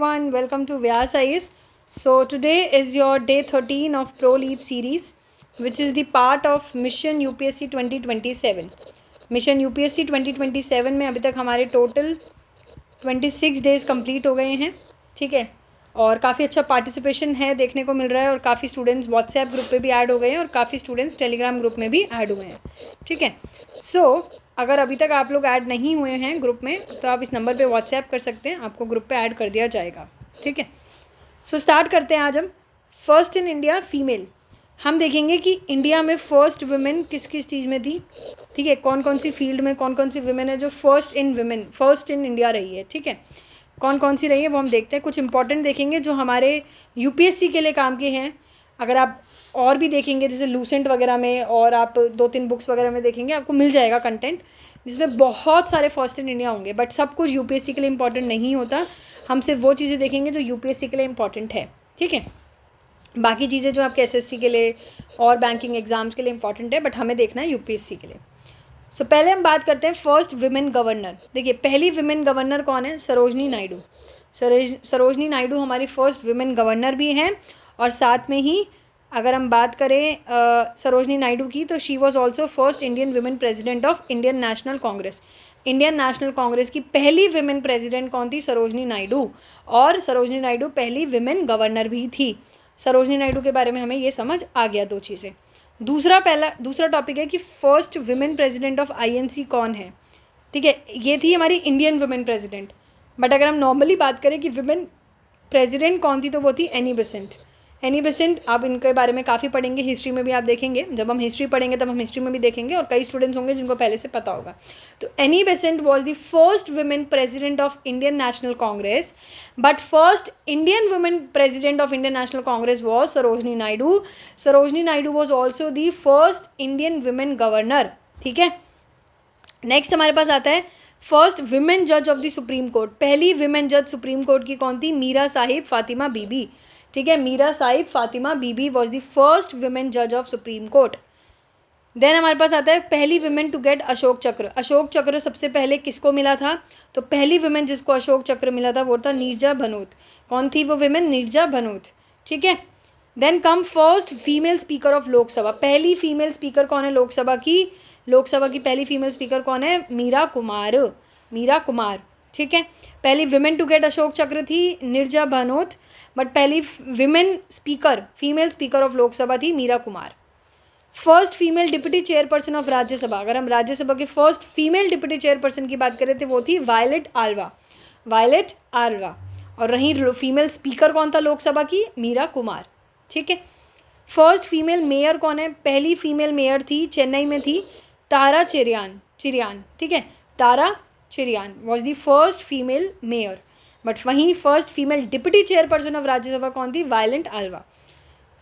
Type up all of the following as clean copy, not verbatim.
everyone, welcome to Vyas Eyes. So today is your day 13 of Pro Leap series, which is the part of Mission UPSC 2027. Mission UPSC 2027 में अभी तक हमारे total 26 days complete हो गए हैं, ठीक है। और काफ़ी अच्छा पार्टिसिपेशन है देखने को मिल रहा है और काफ़ी स्टूडेंट्स व्हाट्सएप ग्रुप पे भी ऐड हो गए हैं और काफ़ी स्टूडेंट्स टेलीग्राम ग्रुप में भी ऐड हुए हैं, ठीक है। सो अगर अभी तक आप लोग ऐड नहीं हुए हैं ग्रुप में तो आप इस नंबर पे व्हाट्सएप कर सकते हैं, आपको ग्रुप पे ऐड कर दिया जाएगा, ठीक है। सो स्टार्ट करते हैं आज हम। फर्स्ट इन इंडिया फीमेल, हम देखेंगे कि इंडिया में फर्स्ट वुमेन किस किस चीज़ में थी, ठीक है। कौन कौन सी फील्ड में कौन कौन सी वुमेन है जो फर्स्ट इन इंडिया रही है, ठीक है। कौन कौन सी रही है वो हम देखते हैं। कुछ इंपॉर्टेंट देखेंगे जो हमारे यूपीएससी के लिए काम के हैं। अगर आप और भी देखेंगे जैसे लूसेंट वगैरह में और आप 2-3 बुक्स वगैरह में देखेंगे, आपको मिल जाएगा कंटेंट जिसमें बहुत सारे फर्स्ट इन इंडिया होंगे, बट सब कुछ यूपीएससी के लिए इंपॉर्टेंट नहीं होता। हम सिर्फ वो चीज़ें देखेंगे जो यूपीएससी के लिए इंपॉर्टेंट है, ठीक है। बाकी चीज़ें जो आपके एसएससी के लिए और बैंकिंग एग्जाम्स के लिए इंपॉर्टेंट है, बट हमें देखना है यूपीएससी के लिए। सो पहले हम बात करते हैं फर्स्ट विमेन गवर्नर। देखिए पहली विमेन गवर्नर कौन है? सरोजनी नायडू। सरोजनी नायडू हमारी फर्स्ट विमेन गवर्नर भी हैं और साथ में ही अगर हम बात करें सरोजनी नायडू की तो she was also first Indian women president of Indian national Congress. Indian national Congress की पहली विमेन प्रेसिडेंट कौन थी? सरोजनी नायडू। और सरोजनी नायडू पहली विमेन गवर्नर भी थी। सरोजनी नायडू के बारे में हमें ये समझ आ गया दो चीज़ें। दूसरा टॉपिक है कि first women president of INC कौन है, ठीक है। ये थी हमारी इंडियन वुमेन प्रेसिडेंट, बट अगर हम नॉर्मली बात करें कि विमेन प्रेसिडेंट कौन थी तो वो थी एनी बेसेंट। एनी बेसेंट, आप इनके बारे में काफ़ी पढ़ेंगे, हिस्ट्री में भी आप देखेंगे। जब हम हिस्ट्री पढ़ेंगे तब हम हिस्ट्री में भी देखेंगे और कई स्टूडेंट्स होंगे जिनको पहले से पता होगा। तो Annie Besant was the first women president of Indian national Congress, but first Indian women president of Indian national Congress was Sarojini Naidu. Sarojini Naidu was also the first Indian women governor, ठीक है। नेक्स्ट हमारे पास आता है फर्स्ट विमेन जज ऑफ द सुप्रीम कोर्ट। पहली women जज supreme court की कौन थी? मीरा साहिब फातिमा बीबी, ठीक है। मीरा साहिब फातिमा बीबी वॉज द फर्स्ट विमेन जज ऑफ सुप्रीम कोर्ट। देन हमारे पास आता है पहली विमेन टू गेट अशोक चक्र। अशोक चक्र सबसे पहले किसको मिला था? तो पहली विमेन जिसको अशोक चक्र मिला था वो था नीरजा भनोत। कौन थी वो विमेन? नीरजा भनोत, ठीक है। Then come first female speaker of Lok Sabha. पहली फीमेल स्पीकर कौन है लोकसभा की? लोकसभा की पहली फीमेल स्पीकर कौन है? मीरा कुमार, मीरा कुमार, ठीक है। पहली women to get Ashok Chakra थी नीरजा भनोत, बट पहली women speaker female speaker of Lok Sabha थी Meira Kumar. First female deputy chairperson of Rajya Sabha, अगर हम राज्यसभा के फर्स्ट फीमेल डिप्टी चेयरपर्सन की बात करें तो वो थी वायलेट आल्वा, वायलेट आल्वा। और रही फीमेल स्पीकर कौन था लोकसभा की? मीरा कुमार, ठीक है। फर्स्ट फीमेल मेयर कौन है? पहली फीमेल मेयर थी चेन्नई में थी तारा चिरियान, ठीक है। Tara Cherian was the first female mayor, but वहीं first female deputy chairperson of Rajya Sabha कौन थी? Violet Alva.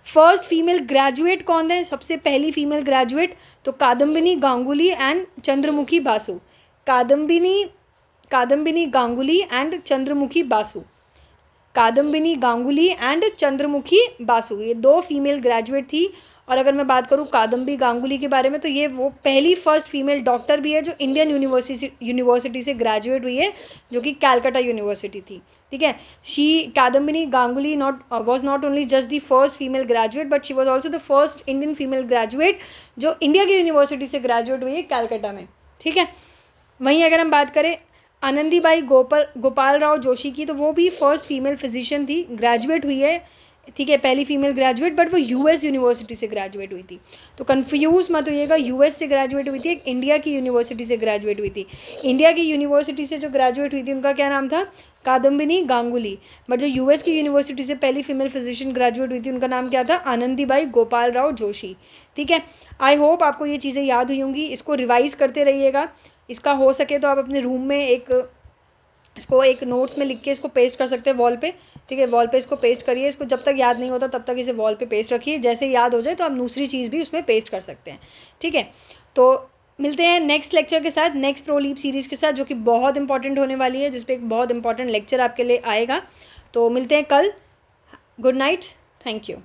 First female graduate कौन है? सबसे पहली फीमेल ग्रेजुएट तो Kadambini Ganguly and Chandramukhi Basu. Kadambini Ganguly and Chandramukhi Basu, Kadambini Ganguly and Chandramukhi Basu, ये दो फीमेल ग्रेजुएट थी। और अगर मैं बात करूँ कादम्बी गांगुली के बारे में तो ये वो पहली फर्स्ट फीमेल डॉक्टर भी है जो इंडियन यूनिवर्सिटी से ग्रेजुएट हुई है, जो कि कैलकाटा यूनिवर्सिटी थी, ठीक है। Kadambini Ganguly was not only just the first female graduate, but she was also the first Indian female graduate जो इंडिया की यूनिवर्सिटी से ग्रेजुएट हुई है कैलकाटा में, ठीक है। वहीं अगर हम बात करें आनंदीबाई गोपाल राव जोशी की तो वो भी फर्स्ट फीमेल फिजिशियन थी, ग्रेजुएट हुई है, ठीक है, पहली फीमेल ग्रेजुएट, बट वो यूएस यूनिवर्सिटी से ग्रेजुएट हुई थी। तो कंफ्यूज मत होइएगा, यूएस से ग्रेजुएट हुई थी, एक इंडिया की यूनिवर्सिटी से ग्रेजुएट हुई थी। इंडिया की यूनिवर्सिटी से जो ग्रेजुएट हुई थी उनका क्या नाम था? कादम्बिनी गांगुली, बट जो यूएस की यूनिवर्सिटी से पहली फीमेल फिजिशियन ग्रेजुएट हुई थी उनका नाम क्या था? आनंदीबाई गोपाल राव जोशी, ठीक है। आई होप आपको ये चीज़ें याद हुई होंगी, इसको रिवाइज़ करते रहिएगा। इसका हो सके तो आप अपने रूम में इसको एक नोट्स में लिख के इसको पेस्ट कर सकते हैं वॉल पे, ठीक है। वॉल पे इसको पेस्ट करिए, इसको जब तक याद नहीं होता तब तक इसे वॉल पे पेस्ट रखिए, जैसे याद हो जाए तो आप दूसरी चीज़ भी उसमें पेस्ट कर सकते हैं, ठीक है। तो मिलते हैं नेक्स्ट लेक्चर के साथ, नेक्स्ट प्रो लीप सीरीज़ के साथ, जो कि बहुत इंपॉर्टेंट होने वाली है, जिसपे एक बहुत इंपॉर्टेंट लेक्चर आपके लिए आएगा। तो मिलते हैं कल। Good night, thank you.